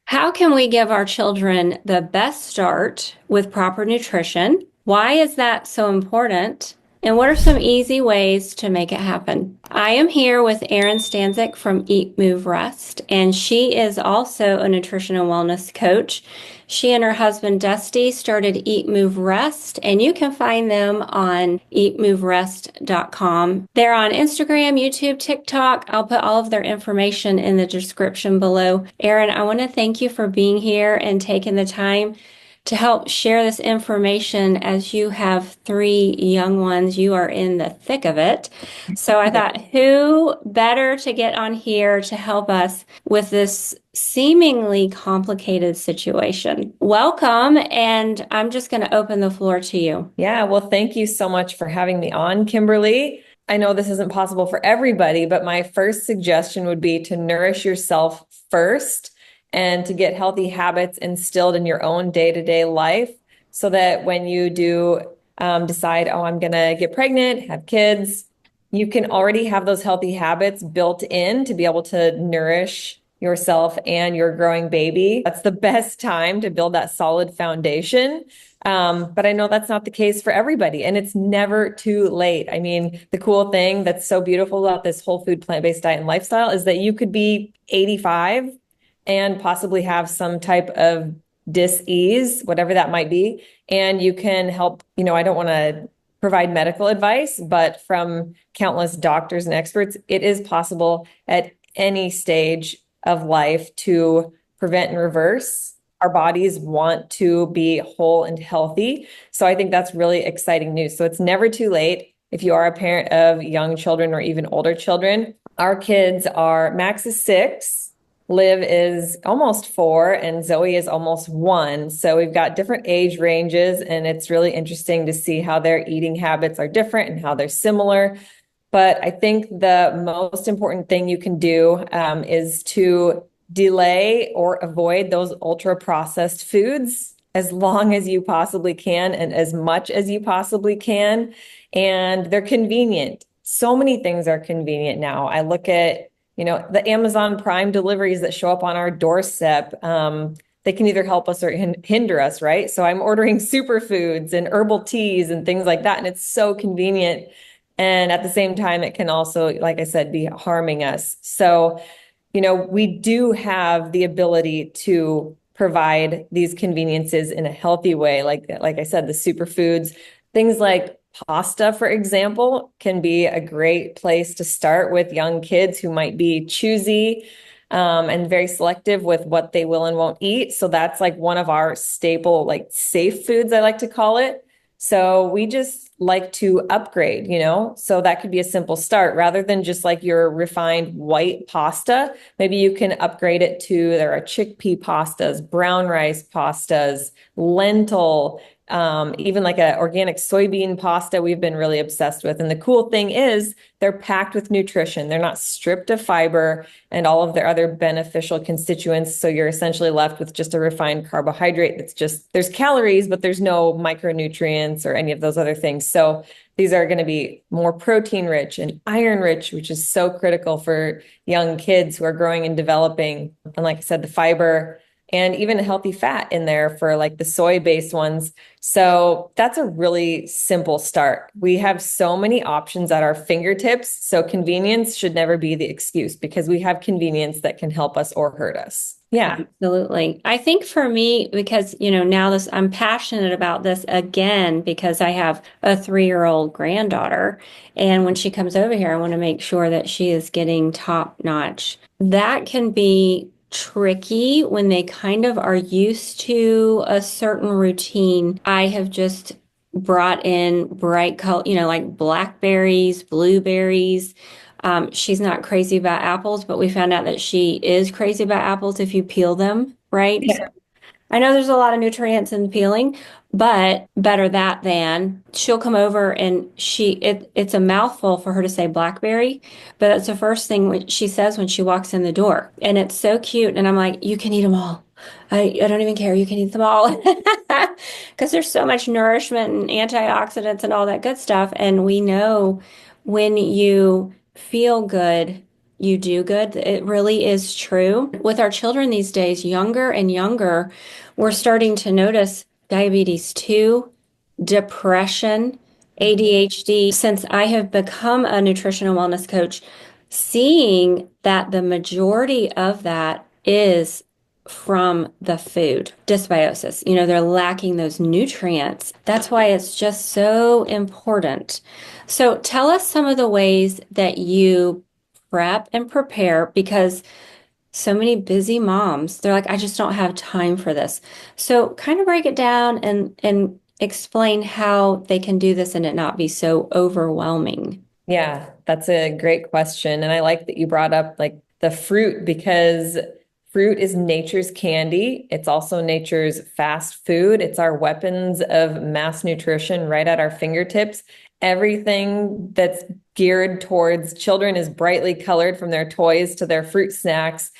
How can we give our children the best start with proper nutrition? Why is that so important? And what are some easy ways to make it happen? I am here with Erin Stancyk from Eat, Move, Rest, and she is also a nutrition and wellness coach. She and her husband Dusty started Eat, Move, Rest, and you can find them on eatmoverest.com. They're on Instagram, YouTube, TikTok. I'll put all of their information in the description below. Erin, I want to thank you for being here and taking the time to help share this information as you have three young ones. You are in the thick of it. So I thought, who better to get on here to help us with this seemingly complicated situation? Welcome, and I'm just going to open the floor to you. Yeah, well, thank you so much for having me on, Kimberly. I know this isn't possible for everybody, but my first suggestion would be to nourish yourself first and to get healthy habits instilled in your own day-to-day life so that when you do decide, oh, I'm going to get pregnant, have kids, you can already have those healthy habits built in to be able to nourish yourself and your growing baby. That's the best time to build that solid foundation. But I know that's not the case for everybody, and it's never too late. I mean, the cool thing that's so beautiful about this whole food plant-based diet and lifestyle is that you could be 85 and possibly have some type of dis-ease, whatever that might be, and you can help, I don't want to provide medical advice, but from countless doctors and experts, it is possible at any stage of life to prevent and reverse. Our bodies want to be whole and healthy. So I think that's really exciting news. So it's never too late if you are a parent of young children or even older children. Our kids are Max is 6. Liv is almost 4 and Zoe is almost 1. So we've got different age ranges, and it's really interesting to see how their eating habits are different and how they're similar. But I think the most important thing you can do is to delay or avoid those ultra processed foods as long as you possibly can and as much as you possibly can. And they're convenient. So many things are convenient now. I look at the Amazon Prime deliveries that show up on our doorstep. They can either help us or hinder us, right? So I'm ordering superfoods and herbal teas and things like that. And it's so convenient. And at the same time, it can also, like I said, be harming us. So, we do have the ability to provide these conveniences in a healthy way. Like I said, the superfoods, things like pasta, for example, can be a great place to start with young kids who might be choosy and very selective with what they will and won't eat. So that's like one of our staple, like safe foods, I like to call it. So we just like to upgrade, so that could be a simple start rather than just like your refined white pasta. Maybe you can upgrade it to, there are chickpea pastas, brown rice pastas, lentil, even like a organic soybean pasta we've been really obsessed with. And the cool thing is they're packed with nutrition. They're not stripped of fiber and all of their other beneficial constituents. So you're essentially left with just a refined carbohydrate that's just, there's calories, but there's no micronutrients or any of those other things. So these are going to be more protein rich and iron rich, which is so critical for young kids who are growing and developing. And like I said, the fiber and even a healthy fat in there for like the soy-based ones. So that's a really simple start. We have so many options at our fingertips. So convenience should never be the excuse because we have convenience that can help us or hurt us. Yeah. Absolutely. I think for me, because, now I'm passionate about this again because I have a 3-year-old granddaughter. And when she comes over here, I want to make sure that she is getting top notch. That can be tricky when they kind of are used to a certain routine. I have just brought in bright color, like blackberries, blueberries. She's not crazy about apples, but we found out that she is crazy about apples if you peel them, right? So Yeah. I know there's a lot of nutrients in peeling, but better that than she'll come over and it's a mouthful for her to say blackberry, but that's the first thing she says when she walks in the door. And it's so cute. And I'm like, you can eat them all. I don't even care. You can eat them all because there's so much nourishment and antioxidants and all that good stuff. And we know when you feel good you do good. It really is true. With our children these days, younger and younger, we're starting to notice diabetes 2, depression, ADHD. Since I have become a nutritional wellness coach, seeing that the majority of that is from the food dysbiosis. They're lacking those nutrients. That's why it's just so important. So tell us some of the ways that you prep and prepare, because so many busy moms, they're like, I just don't have time for this. So kind of break it down and explain how they can do this and it not be so overwhelming. Yeah, that's a great question. And I like that you brought up like the fruit because fruit is nature's candy. It's also nature's fast food. It's our weapons of mass nutrition right at our fingertips. Everything that's geared towards children is brightly colored from their toys to their fruit snacks.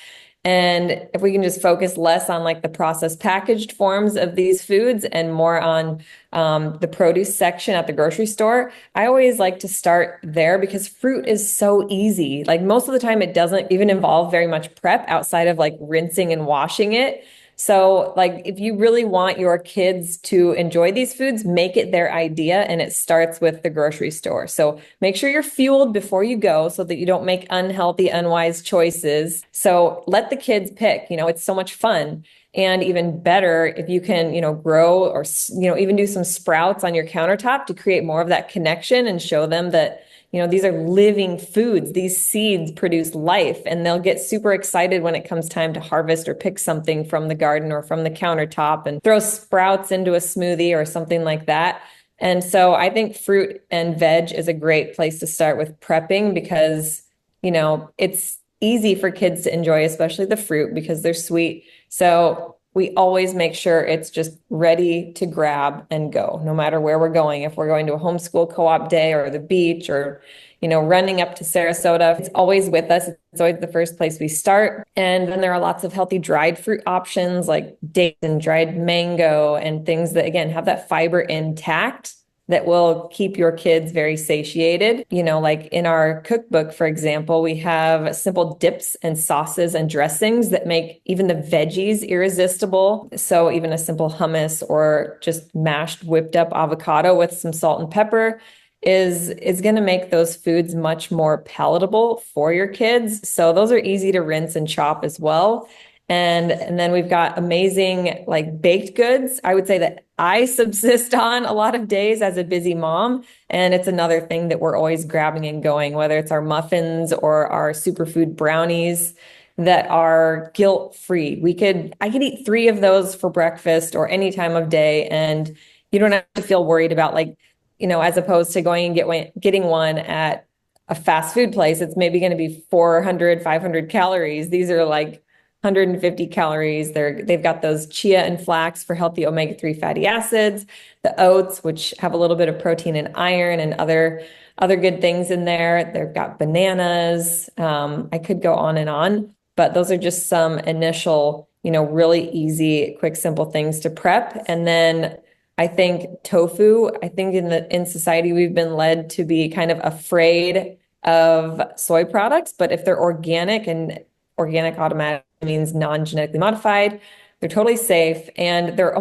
And if we can just focus less on like the processed packaged forms of these foods and more on the produce section at the grocery store, I always like to start there because fruit is so easy. Like most of the time, it doesn't even involve very much prep outside of like rinsing and washing it. So, like, if you really want your kids to enjoy these foods, make it their idea, and it starts with the grocery store. So, make sure you're fueled before you go so that you don't make unhealthy, unwise choices. So, let the kids pick. It's so much fun. And even better, if you can, grow or, even do some sprouts on your countertop to create more of that connection and show them that these are living foods. These seeds produce life, and they'll get super excited when it comes time to harvest or pick something from the garden or from the countertop and throw sprouts into a smoothie or something like that. And so I think fruit and veg is a great place to start with prepping because, it's easy for kids to enjoy, especially the fruit because they're sweet. So we always make sure it's just ready to grab and go, no matter where we're going. If we're going to a homeschool co-op day or the beach or, running up to Sarasota, it's always with us. It's always the first place we start. And then there are lots of healthy dried fruit options like dates and dried mango and things that, again, have that fiber intact that will keep your kids very satiated. Like in our cookbook, for example, we have simple dips and sauces and dressings that make even the veggies irresistible. So even a simple hummus or just mashed whipped up avocado with some salt and pepper is going to make those foods much more palatable for your kids. So those are easy to rinse and chop as well. And then we've got amazing like baked goods. I would say that I subsist on a lot of days as a busy mom. And it's another thing that we're always grabbing and going, whether it's our muffins or our superfood brownies that are guilt-free. I could eat 3 of those for breakfast or any time of day. And you don't have to feel worried about like, as opposed to going and getting one at a fast food place, it's maybe going to be 400, 500 calories. These are like 150 calories. They've got those chia and flax for healthy omega-3 fatty acids, the oats, which have a little bit of protein and iron and other good things in there. They've got bananas. I could go on, but those are just some initial, really easy, quick, simple things to prep. And then I think tofu, in society, we've been led to be kind of afraid of soy products, but if they're organic, and organic automatically means non-genetically modified, they're totally safe, and they're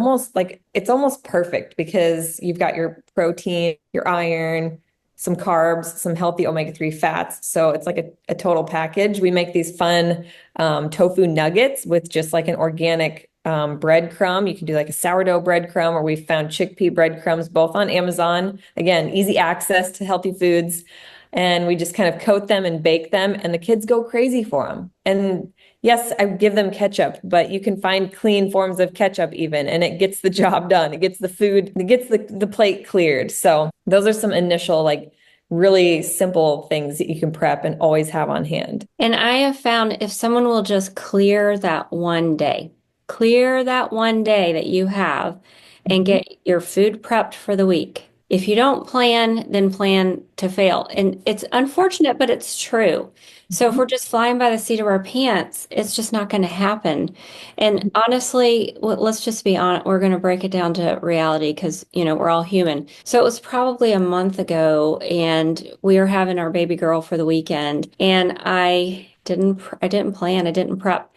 it's almost perfect because you've got your protein, your iron, some carbs, some healthy omega-3 fats. So it's like a total package. We make these fun tofu nuggets with just like an organic breadcrumb. You can do like a sourdough breadcrumb, or we've found chickpea breadcrumbs both on Amazon. Again, easy access to healthy foods. And we just kind of coat them and bake them, and the kids go crazy for them. And yes, I give them ketchup, but you can find clean forms of ketchup even, and it gets the job done. It gets the food, it gets the plate cleared. So those are some initial, like really simple things that you can prep and always have on hand. And I have found if someone will just clear that one day that you have and get your food prepped for the week. If you don't plan, then plan to fail. And it's unfortunate, but it's true. So if we're just flying by the seat of our pants, it's just not going to happen. And honestly, let's just be honest, we're going to break it down to reality because, we're all human. So it was probably a month ago, and we were having our baby girl for the weekend. And I I didn't plan, I didn't prep.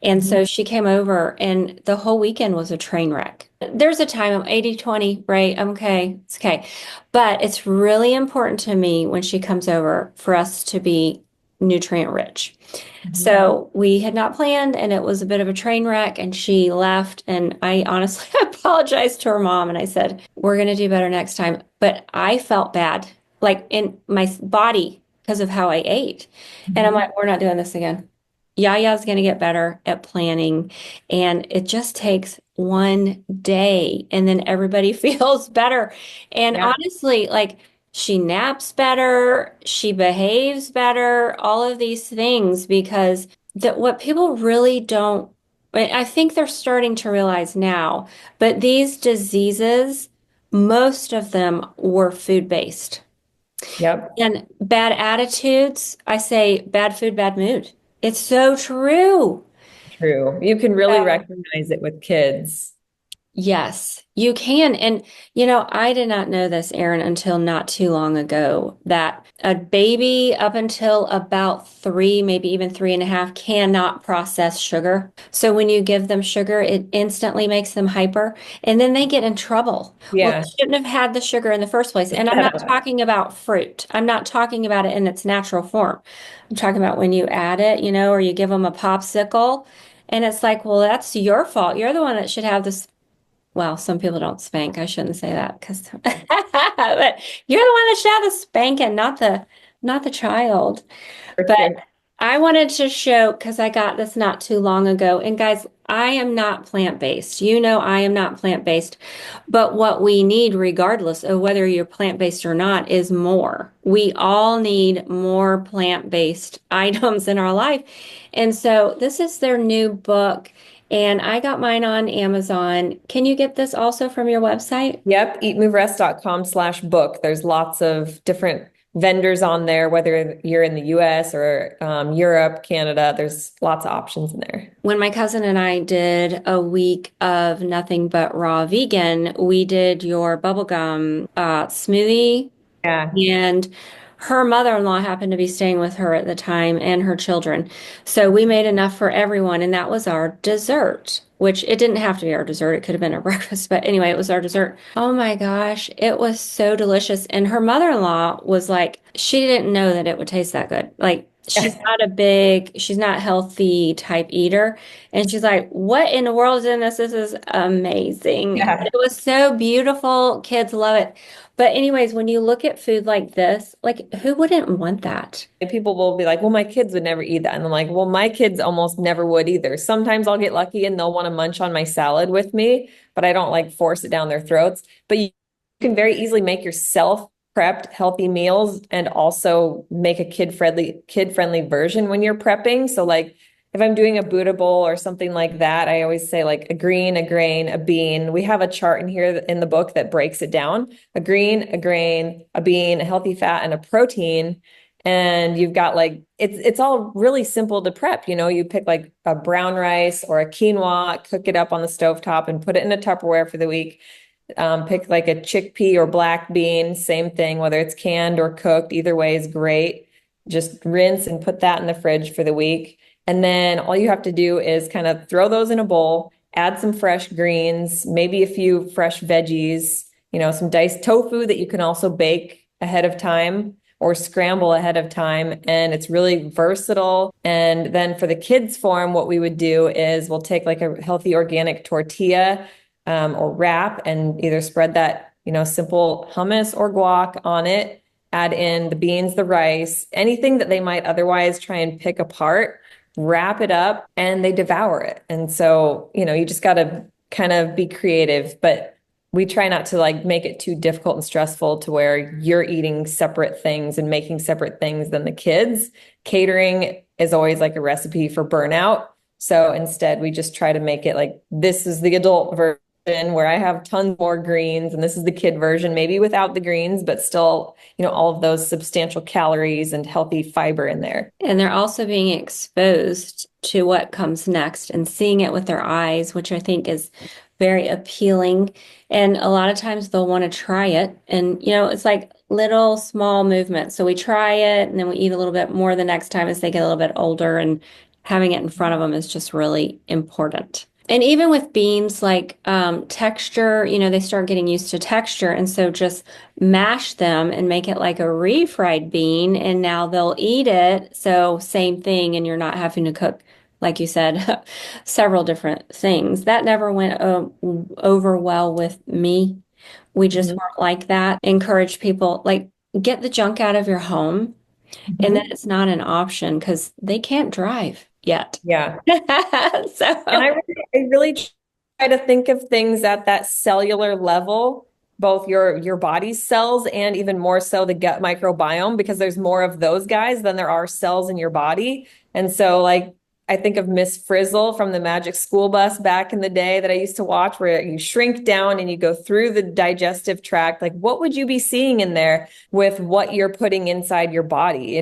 And Mhm. so she came over and the whole weekend was a train wreck. There's a time I'm 80/20, right? I'm okay. It's okay. But it's really important to me when she comes over for us to be nutrient rich. Mhm. So we had not planned and it was a bit of a train wreck and she left and I honestly apologized to her mom and I said, "We're going to do better next time." But I felt bad like in my body because of how I ate. And I'm Mhm. like, "We're not doing this again." Yaya's going to get better at planning and it just takes one day and then everybody feels better. And Yeah. honestly, like she naps better, she behaves better, all of these things because that what people really don't, I think they're starting to realize now, but these diseases, most of them were food-based. Yep. And bad attitudes, I say bad food, bad mood. It's so true. True. You can really So recognize it with kids. yes, you can. And, I did not know this, Erin, until not too long ago, that a baby up until about three, maybe even 3.5, cannot process sugar. So when you give them sugar, it instantly makes them hyper and then they get in trouble. Well, they Yeah. shouldn't have had the sugar in the first place. And I'm not talking about fruit. I'm not talking about it in its natural form. I'm talking about when you add it, or you give them a popsicle. And it's like, well, that's your fault. You're the one that should have this. Well, some people don't spank. I shouldn't say that because but you're the one that should have the spanking, not the child. For But sure. I wanted to show because I got this not too long ago. And guys, I am not plant-based. I am not plant-based. But what we need, regardless of whether you're plant-based or not, is more. We all need more plant-based items in our life. And so this is their new book. And I got mine on Amazon. Can you get this also from your website? Yep, eatmoverest.com/book. There's lots of different vendors on there, whether you're in the US or Europe, Canada, there's lots of options in there. When my cousin and I did a week of nothing but raw vegan, we did your bubblegum smoothie. Yeah. And her mother-in-law happened to be staying with her at the time and her children. So we made enough for everyone, and that was our dessert, which it didn't have to be our dessert. It could have been our breakfast, but anyway, it was our dessert. Oh my gosh, it was so delicious. And her mother-in-law was like, she didn't know that it would taste that good. Like, she's not healthy type eater. And she's like, what in the world is in this? This is amazing. Yeah. It was so beautiful. Kids love it. But anyways, when you look at food like this, like who wouldn't want that? And people will be like, well, my kids would never eat that. And I'm like, well, my kids almost never would either. Sometimes I'll get lucky and they'll want to munch on my salad with me, but I don't like force it down their throats. But you can very easily make yourself prepped healthy meals and also make a kid friendly version when you're prepping. So like if I'm doing a Buddha bowl or something like that, I always say like a green, a grain, a bean. We have a chart in here in the book that breaks it down. A green, a grain, a bean, a healthy fat, and a protein. And you've got like it's all really simple to prep. You pick like a brown rice or a quinoa, cook it up on the stovetop and put it in a Tupperware for the week. Pick like a chickpea or black bean, same thing, whether it's canned or cooked, either way is great. Just rinse and put that in the fridge for the week. And then all you have to do is kind of throw those in a bowl, add some fresh greens, maybe a few fresh veggies, some diced tofu that you can also bake ahead of time or scramble ahead of time. And it's really versatile. And then for the kids' form, what we would do is we'll take like a healthy organic tortilla or wrap and either spread that, simple hummus or guac on it, add in the beans, the rice, anything that they might otherwise try and pick apart, wrap it up, and they devour it. And so, you just got to kind of be creative, but we try not to like make it too difficult and stressful to where you're eating separate things and making separate things than the kids. Catering is always like a recipe for burnout. So instead, we just try to make it like this is the adult version where I have tons more greens, and this is the kid version, maybe without the greens, but still, all of those substantial calories and healthy fiber in there. And they're also being exposed to what comes next and seeing it with their eyes, which I think is very appealing. And a lot of times they'll want to try it. And, it's like little small movements. So we try it and then we eat a little bit more the next time as they get a little bit older, and having it in front of them is just really important. And even with beans, like texture, they start getting used to texture. And so just mash them and make it like a refried bean, and now they'll eat it. So same thing, and you're not having to cook, like you said, several different things. That never went over well with me. We just Mhm. weren't like that. Encourage people, like, get the junk out of your home, and then Mhm. it's not an option because they can't drive yet. Yeah. And So, I really try to think of things at that cellular level, both your body's cells and even more so the gut microbiome, because there's more of those guys than there are cells in your body. And so, like, I think of Miss Frizzle from the Magic School Bus back in the day that I used to watch, where you shrink down and you go through the digestive tract. Like, what would you be seeing in there with what you're putting inside your body?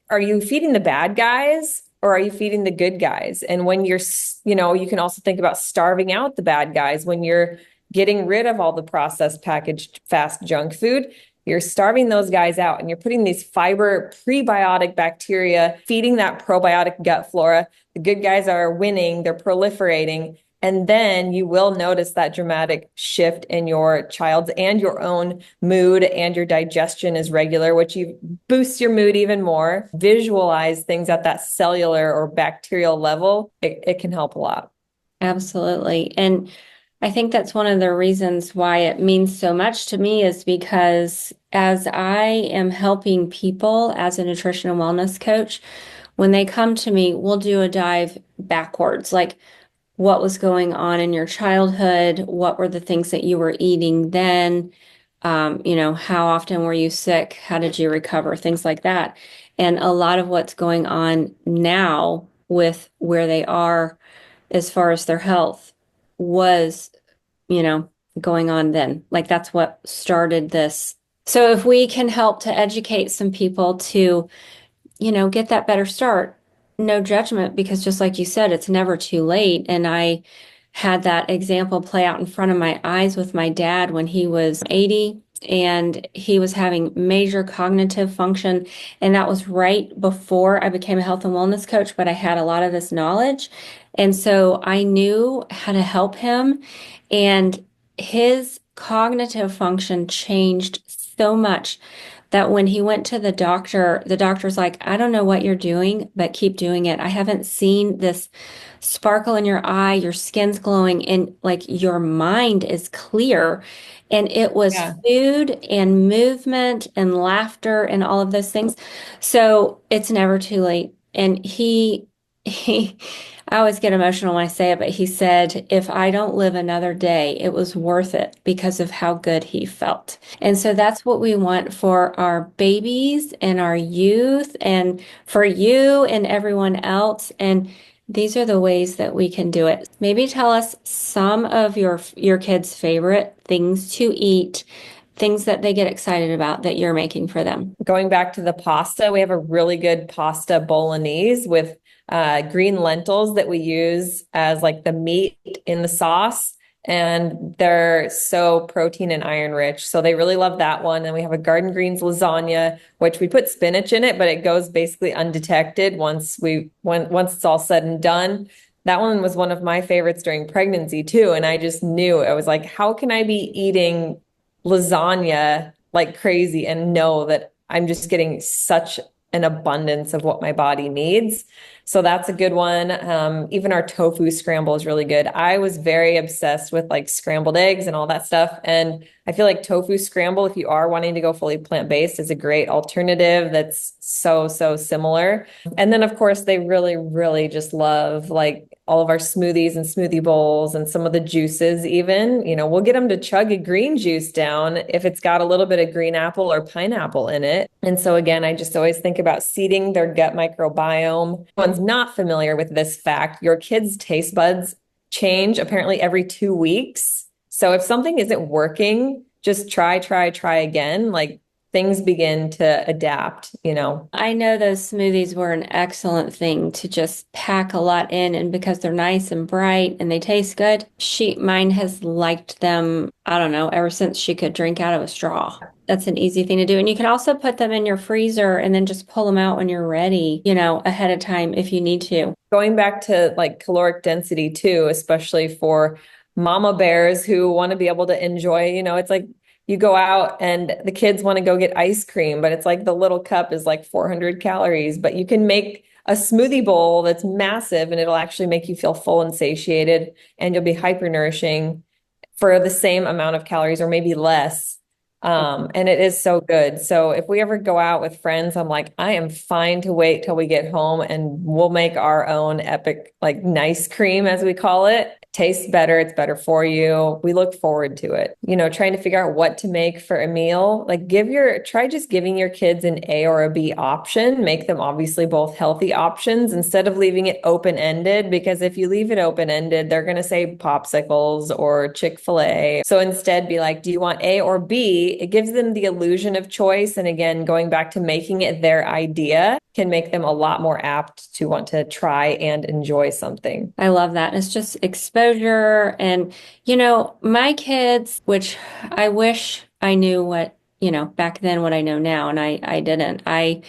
Are you feeding the bad guys or are you feeding the good guys? And when you can also think about starving out the bad guys when you're getting rid of all the processed packaged fast junk food. You're starving those guys out and you're putting these fiber prebiotic bacteria, feeding that probiotic gut flora. The good guys are winning, they're proliferating. And then you will notice that dramatic shift in your child's and your own mood, and your digestion is regular, which you boosts your mood even more. Visualize things at that cellular or bacterial level. It can help a lot. absolutely. And I think that's one of the reasons why it means so much to me, is because as I am helping people as a nutrition and wellness coach, when they come to me, we'll do a dive backwards, like what was going on in your childhood, what were the things that you were eating then, how often were you sick, how did you recover, things like that. And a lot of what's going on now with where they are as far as their health was, you know, going on then. Like that's what started this. So if we can help to educate some people to, get that better start. No judgment, because just like you said, it's never too late. And I had that example play out in front of my eyes with my dad when he was 80 and he was having major cognitive function. And that was right before I became a health and wellness coach, but I had a lot of this knowledge. And so I knew how to help him. And his cognitive function changed so much that when he went to the doctor's like, I don't know what you're doing, but keep doing it. I haven't seen this sparkle in your eye, your skin's glowing, and like your mind is clear. And it was Yeah. food and movement and laughter and all of those things. So it's never too late. And he, I always get emotional when I say it, but he said, if I don't live another day, it was worth it because of how good he felt. And so that's what we want for our babies and our youth and for you and everyone else. And these are the ways that we can do it. Maybe tell us some of your kids' favorite things to eat, things that they get excited about that you're making for them. Going back to the pasta, we have a really good pasta bolognese with green lentils that we use as like the meat in the sauce. And they're so protein and iron rich. So they really love that one. And we have a garden greens lasagna, which we put spinach in it, but it goes basically undetected once it's all said and done. That one was one of my favorites during pregnancy too. And I just knew, I was like, how can I be eating lasagna like crazy and know that I'm just getting such an abundance of what my body needs? So that's a good one. Even our tofu scramble is really good. I was very obsessed with like scrambled eggs and all that stuff. And I feel like tofu scramble, if you are wanting to go fully plant-based, is a great alternative that's so, so similar. And then, of course, they really, really just love like all of our smoothies and smoothie bowls and some of the juices, even. We'll get them to chug a green juice down if it's got a little bit of green apple or pineapple in it. And so, again, I just always think about seeding their gut microbiome. If one's not familiar with this fact, your kids' taste buds change apparently every 2 weeks. So if something isn't working, just try again. Like, things begin to adapt, you know. I know those smoothies were an excellent thing to just pack a lot in, and because they're nice and bright and they taste good, mine has liked them, I don't know, ever since she could drink out of a straw. That's an easy thing to do. And you can also put them in your freezer and then just pull them out when you're ready, ahead of time if you need to. Going back to like caloric density too, especially for mama bears who want to be able to enjoy, it's like you go out and the kids want to go get ice cream, but it's like the little cup is like 400 calories, but you can make a smoothie bowl that's massive and it'll actually make you feel full and satiated and you'll be hyper nourishing for the same amount of calories or maybe less. And it is so good. So if we ever go out with friends, I'm like, I am fine to wait till we get home and we'll make our own epic, like nice cream, as we call it. Tastes better. It's better for you. We look forward to it. Trying to figure out what to make for a meal. Like try just giving your kids an A or a B option. Make them obviously both healthy options instead of leaving it open-ended, because if you leave it open-ended, they're going to say popsicles or Chick-fil-A. So instead be like, do you want A or B? It gives them the illusion of choice. And again, going back to making it their idea can make them a lot more apt to want to try and enjoy something. I love that. It's just exposure. And, my kids, which I wish I knew what, back then what I know now, and I didn't. I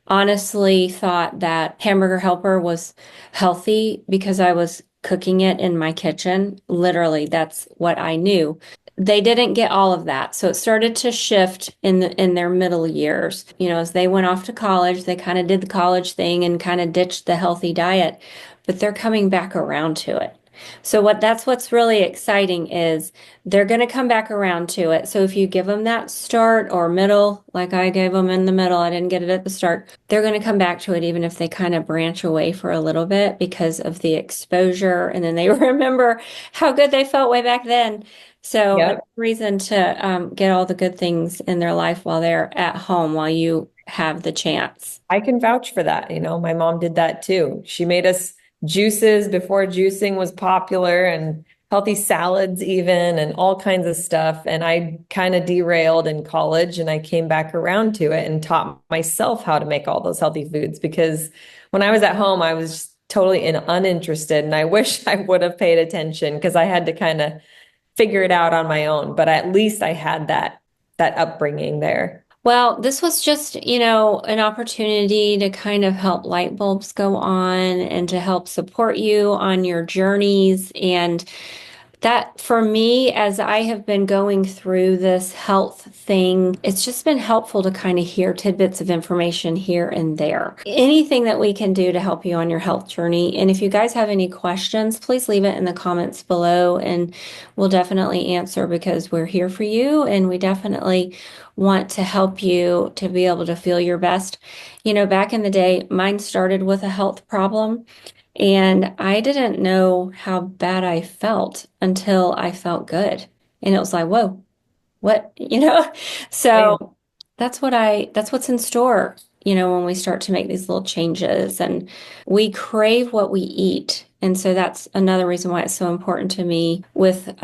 honestly thought that Hamburger Helper was healthy because I was cooking it in my kitchen. Literally, that's what I knew. They didn't get all of that. So it started to shift in their middle years. As they went off to college, they kind of did the college thing and kind of ditched the healthy diet, but they're coming back around to it. So that's what's really exciting is they're going to come back around to it. So if you give them that start or middle, like I gave them in the middle, I didn't get it at the start, they're going to come back to it even if they kind of branch away for a little bit because of the exposure. And then they remember how good they felt way back then. So Yep. a reason to get all the good things in their life while they're at home, while you have the chance. I can vouch for that. My mom did that too. She made us juices before juicing was popular and healthy salads even and all kinds of stuff. And I kind of derailed in college and I came back around to it and taught myself how to make all those healthy foods because when I was at home, I was just totally uninterested. And I wish I would have paid attention because I had to kind of figure it out on my own. But at least I had that upbringing there. Well, this was just, an opportunity to kind of help light bulbs go on and to help support you on your journeys. And that for me, as I have been going through this health thing, it's just been helpful to kind of hear tidbits of information here and there. Anything that we can do to help you on your health journey. And if you guys have any questions, please leave it in the comments below and we'll definitely answer because we're here for you and we definitely want to help you to be able to feel your best. Back in the day, mine started with a health problem. And I didn't know how bad I felt until I felt good. And it was like, whoa, what, Man, So that's what's in store, when we start to make these little changes and we crave what we eat. And so that's another reason why it's so important to me with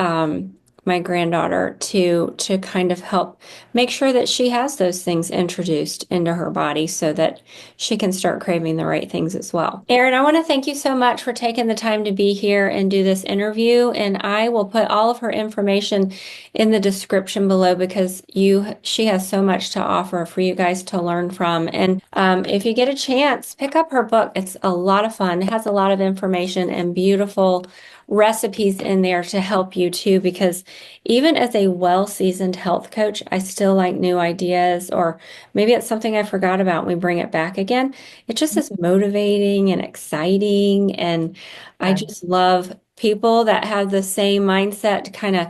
my granddaughter to kind of help make sure that she has those things introduced into her body so that she can start craving the right things as well. Erin, I want to thank you so much for taking the time to be here and do this interview. And I will put all of her information in the description below because she has so much to offer for you guys to learn from. And if you get a chance, pick up her book. It's a lot of fun. It has a lot of information and beautiful recipes in there to help you too, because even as a well-seasoned health coach, I still like new ideas, or maybe it's something I forgot about and we bring it back again. It just is motivating and exciting. And I just love people that have the same mindset to kind of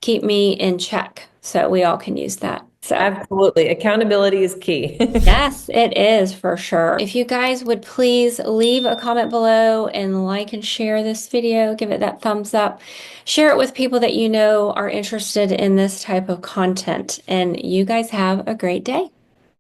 keep me in check. So we all can use that. So absolutely. Accountability is key. yes, it is for sure. If you guys would please leave a comment below and like and share this video, give it that thumbs up, share it with people that you know are interested in this type of content. And you guys have a great day.